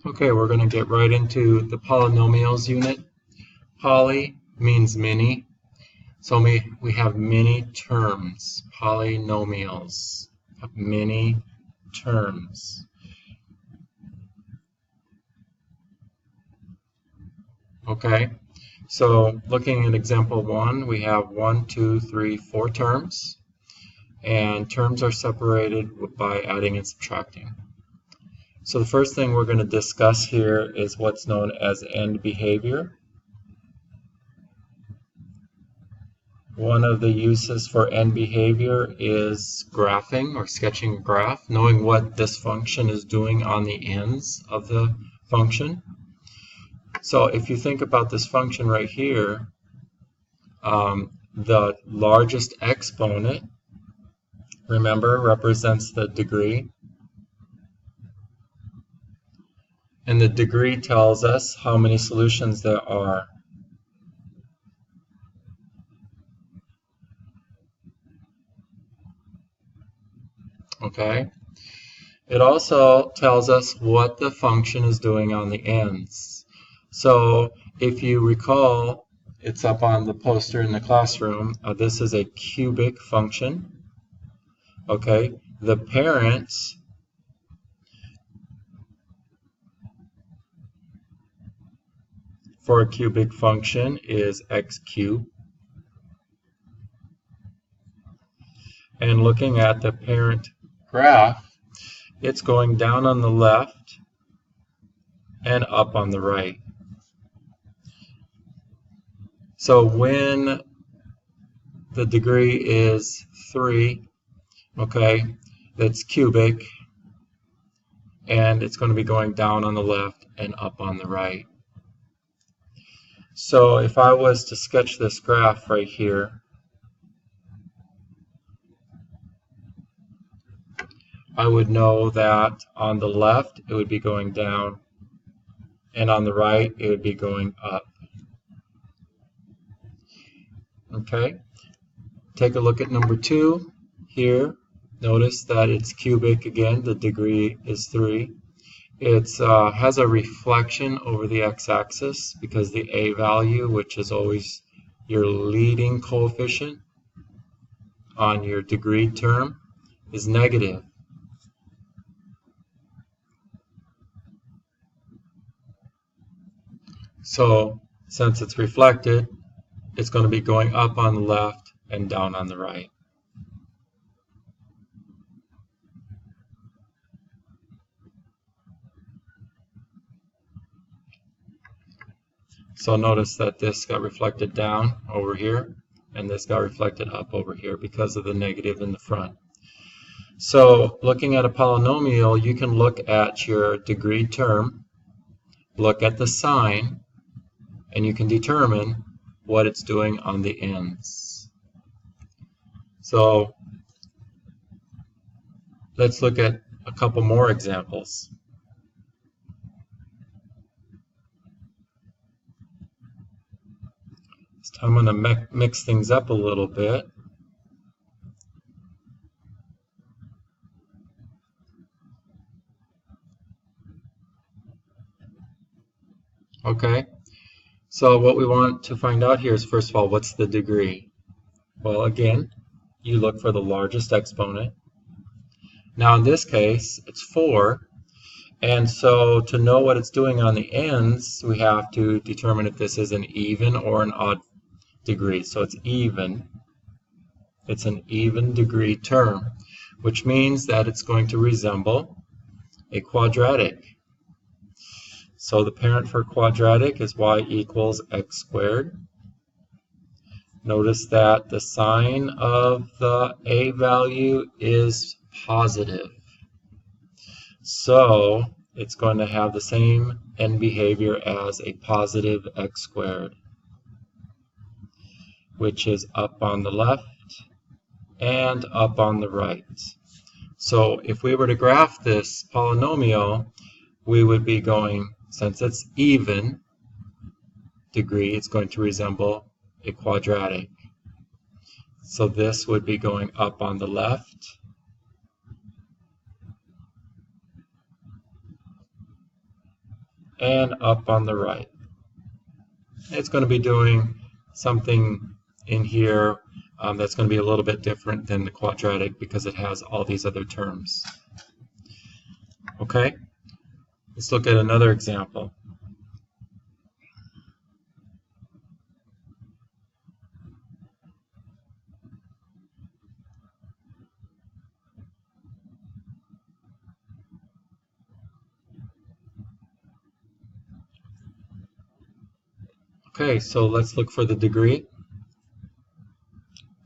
Okay, we're going to get right into the polynomials unit. Poly means many, so we have many terms. Polynomials have many terms. Okay, so looking at example 1, we have 1, 2, 3, 4 terms, and terms are separated by adding and subtracting. So the first thing we're going to discuss here is what's known as end behavior. One of the uses for end behavior is graphing or sketching a graph, knowing what this function is doing on the ends of the function. So if you think about this function right here, the largest exponent, remember, represents the degree. And the degree tells us how many solutions there are. Okay. It also tells us what the function is doing on the ends. So if you recall, it's up on the poster in the classroom. This is a cubic function. Okay. The parent for a cubic function is x cubed. And looking at the parent graph, it's going down on the left and up on the right. So when the degree is 3, okay, that's cubic, and it's going to be going down on the left and up on the right. So if I was to sketch this graph right here, I would know that on the left it would be going down, and on the right it would be going up. Okay, take a look at number 2 here. Notice that it's cubic again, the degree is 3. It has a reflection over the x-axis because the a value, which is always your leading coefficient on your degree term, is negative. So since it's reflected, it's going to be going up on the left and down on the right. So notice that this got reflected down over here, and this got reflected up over here because of the negative in the front. So looking at a polynomial, you can look at your degree term, look at the sign, and you can determine what it's doing on the ends. So let's look at a couple more examples. This time I'm going to mix things up a little bit. Okay, so what we want to find out here is, first of all, what's the degree? Well, again, you look for the largest exponent. Now in this case, it's 4, and so to know what it's doing on the ends, we have to determine if this is an even or an odd degree. So it's even. It's an even degree term, which means that it's going to resemble a quadratic. So the parent for quadratic is y equals x squared. Notice that the sign of the a value is positive. So it's going to have the same end behavior as a positive x squared, which is up on the left and up on the right. So if we were to graph this polynomial, we would be going, since it's even degree, it's going to resemble a quadratic. So this would be going up on the left and up on the right. It's going to be doing something in here that's going to be a little bit different than the quadratic because it has all these other terms. Okay, let's look at another example. Okay, so let's look for the degree.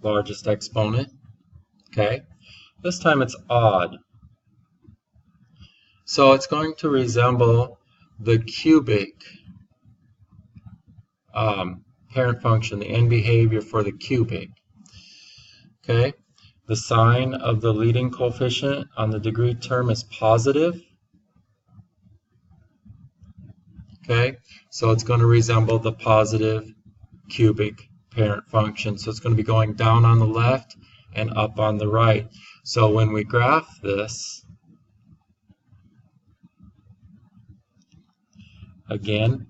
Largest exponent. Okay, this time it's odd. So it's going to resemble the cubic parent function, the end behavior for the cubic. Okay, the sign of the leading coefficient on the degree term is positive. Okay, so it's going to resemble the positive cubic parent function. So it's going to be going down on the left and up on the right. So when we graph this, again,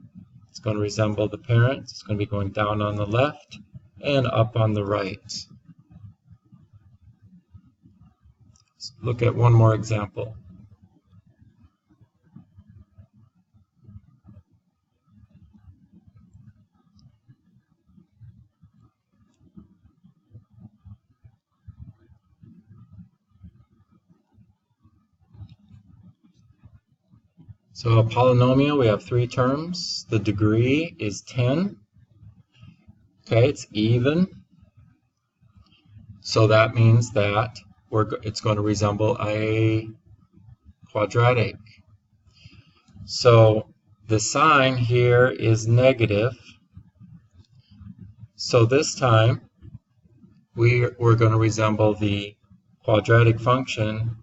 it's going to resemble the parent. It's going to be going down on the left and up on the right. Let's look at one more example. So a polynomial, we have three terms. The degree is 10. Okay, it's even. So that means that it's going to resemble a quadratic. So the sign here is negative. So this time we're going to resemble the quadratic function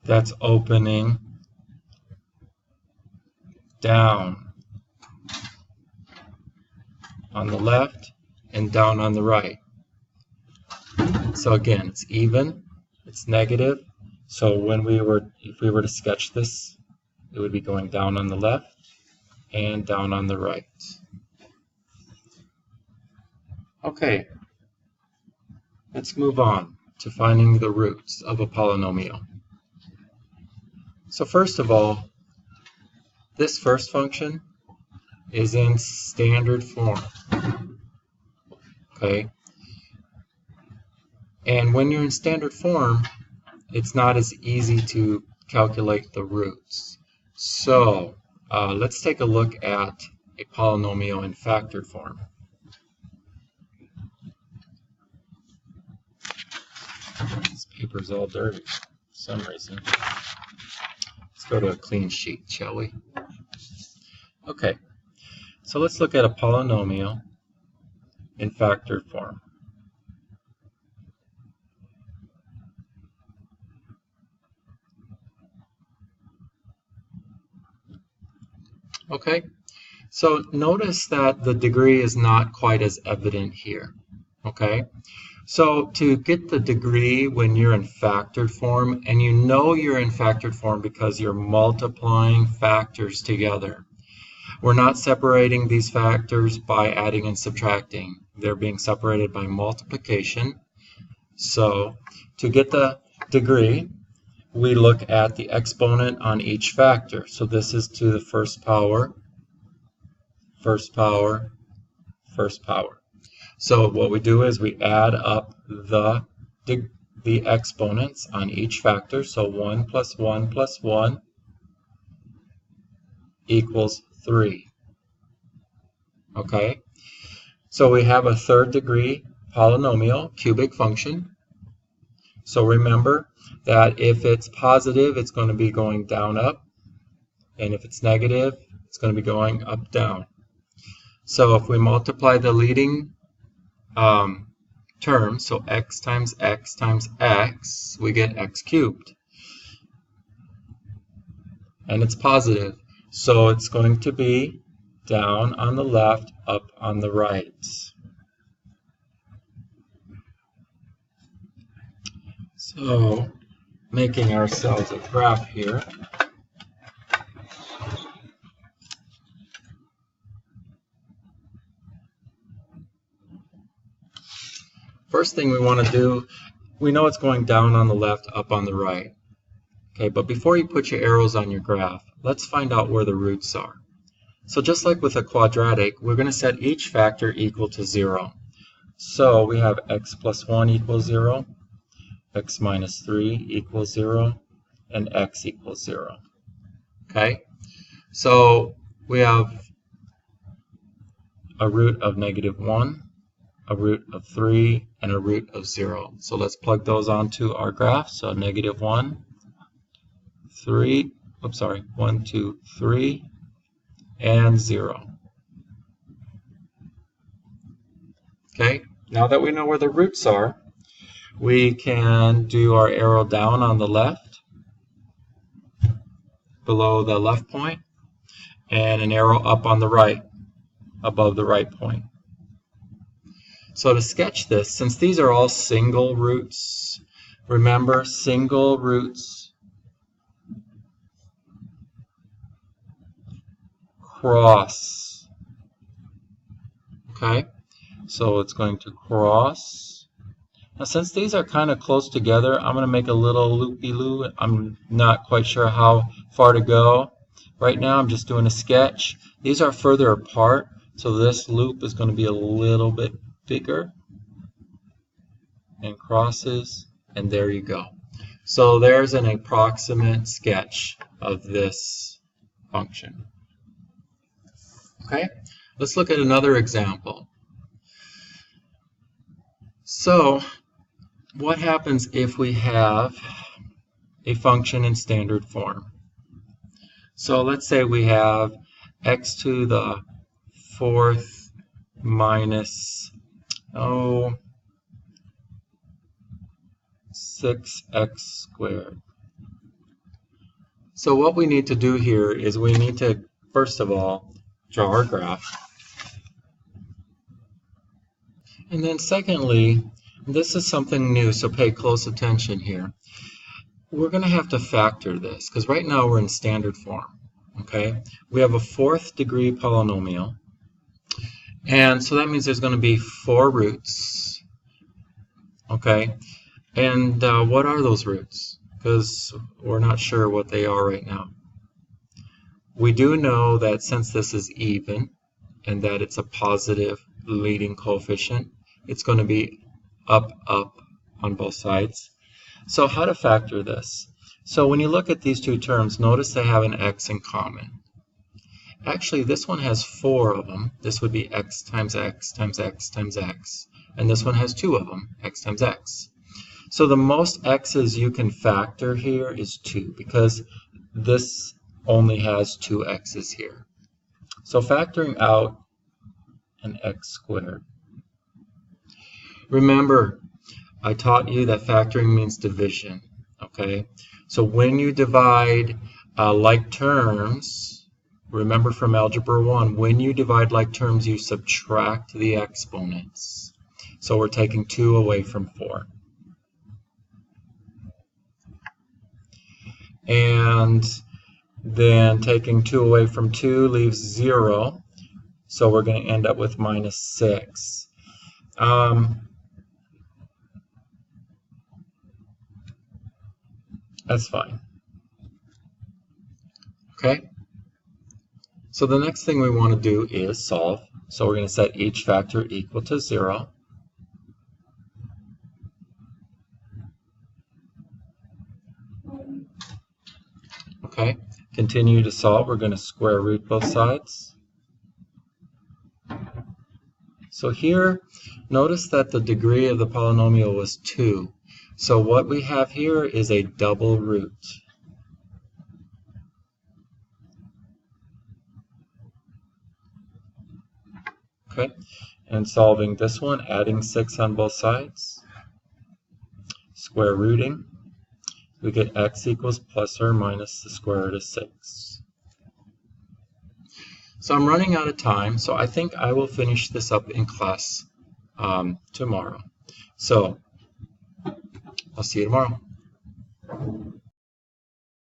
that's opening down on the left and down on the right. So again, it's even, it's negative. So if we were to sketch this, it would be going down on the left and down on the right. Okay, let's move on to finding the roots of a polynomial. So first of all, this first function is in standard form. Okay? And when you're in standard form, it's not as easy to calculate the roots. So let's take a look at a polynomial in factored form. This paper's all dirty for some reason. Let's go to a clean sheet, shall we? Okay, so let's look at a polynomial in factored form. Okay, so notice that the degree is not quite as evident here. Okay, so to get the degree when you're in factored form, and you know you're in factored form because you're multiplying factors together. We're not separating these factors by adding and subtracting. They're being separated by multiplication. So to get the degree, we look at the exponent on each factor. So this is to the first power, first power, first power. So what we do is we add up the exponents on each factor. So 1 plus 1 plus 1 equals 3. Okay, so we have a third degree polynomial cubic function. So remember that if it's positive, it's going to be going down up, and if it's negative, it's going to be going up down. So if we multiply the leading term, so x times x times x, we get x cubed. And it's positive, so it's going to be down on the left, up on the right. So making ourselves a graph here. First thing we want to do, we know it's going down on the left, up on the right. Okay, but before you put your arrows on your graph, let's find out where the roots are. So just like with a quadratic, we're going to set each factor equal to 0. So we have x plus 1 equals 0, x minus 3 equals 0, and x equals 0. Okay, so we have a root of -1, a root of 3, and a root of 0. So let's plug those onto our graph. So -1, 3, 1, 2, 3, and 0. Okay, now that we know where the roots are, we can do our arrow down on the left, below the left point, and an arrow up on the right, above the right point. So to sketch this, since these are all single roots, remember single roots cross. Okay, so it's going to cross. Now since these are kind of close together, I'm going to make a little loopy-loo. I'm not quite sure how far to go. Right now I'm just doing a sketch. These are further apart, so this loop is going to be a little bit bigger, and crosses, and there you go. So there's an approximate sketch of this function. Okay, let's look at another example. So what happens if we have a function in standard form? So let's say we have x to the 4th minus 6x squared. So what we need to do here is we need to, first of all, draw our graph. And then secondly, this is something new, so pay close attention here. We're going to have to factor this, because right now we're in standard form. Okay, we have a 4th degree polynomial, and so that means there's going to be 4 roots. Okay, and what are those roots? Because we're not sure what they are right now. We do know that since this is even and that it's a positive leading coefficient, it's going to be up, up on both sides. So how to factor this? So when you look at these two terms, notice they have an x in common. Actually, this one has 4 of them. This would be x times x times x times x. And this one has 2 of them, x times x. So the most x's you can factor here is 2, because this only has 2 x's here. So factoring out an x squared. Remember, I taught you that factoring means division. Okay, so when you divide like terms, remember from Algebra 1, when you divide like terms, you subtract the exponents. So we're taking 2 away from 4. And then taking 2 away from 2 leaves 0. So we're going to end up with minus 6. That's fine. Okay? So the next thing we want to do is solve. So we're going to set each factor equal to 0. Okay, continue to solve. We're going to square root both sides. So here, notice that the degree of the polynomial was 2. So what we have here is a double root. Okay, and solving this one, adding 6 on both sides, square rooting. We get x equals plus or minus the square root of 6. So I'm running out of time, so I think I will finish this up in class tomorrow. So I'll see you tomorrow.